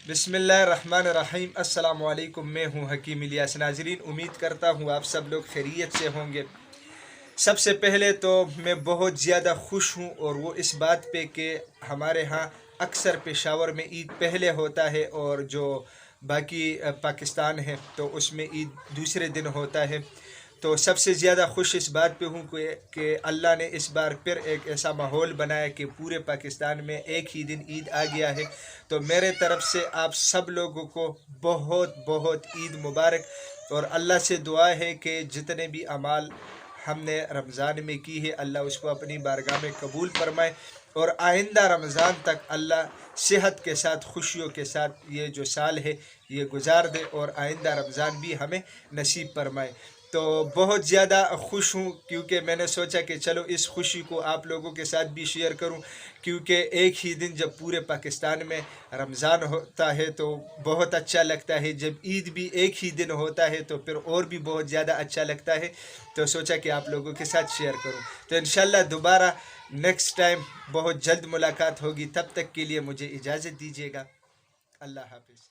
بسم اللہ الرحمن الرحیم۔ السلام علیکم، میں ہوں حکیم الیاس۔ ناظرین، امید کرتا ہوں آپ سب لوگ خیریت سے ہوں گے۔ سب سے پہلے تو میں بہت زیادہ خوش ہوں، اور وہ اس بات پہ کہ ہمارے ہاں اکثر پشاور میں عید پہلے ہوتا ہے، اور جو باقی پاکستان ہے تو اس میں عید دوسرے دن ہوتا ہے۔ تو سب سے زیادہ خوش اس بات پہ ہوں کہ اللہ نے اس بار پھر ایک ایسا ماحول بنایا کہ پورے پاکستان میں ایک ہی دن عید آ گیا ہے۔ تو میرے طرف سے آپ سب لوگوں کو بہت بہت عید مبارک، اور اللہ سے دعا ہے کہ جتنے بھی اعمال ہم نے رمضان میں کی ہے اللہ اس کو اپنی بارگاہ میں قبول فرمائے، اور آئندہ رمضان تک اللہ صحت کے ساتھ، خوشیوں کے ساتھ یہ جو سال ہے یہ گزار دے، اور آئندہ رمضان بھی ہمیں نصیب فرمائے۔ تو بہت زیادہ خوش ہوں، کیونکہ میں نے سوچا کہ چلو اس خوشی کو آپ لوگوں کے ساتھ بھی شیئر کروں، کیونکہ ایک ہی دن جب پورے پاکستان میں رمضان ہوتا ہے تو بہت اچھا لگتا ہے، جب عید بھی ایک ہی دن ہوتا ہے تو پھر اور بھی بہت زیادہ اچھا لگتا ہے۔ تو سوچا کہ آپ لوگوں کے ساتھ شیئر کروں۔ تو انشاءاللہ دوبارہ نیکسٹ ٹائم بہت جلد ملاقات ہوگی، تب تک کے لیے مجھے اجازت دیجیے گا۔ اللہ حافظ۔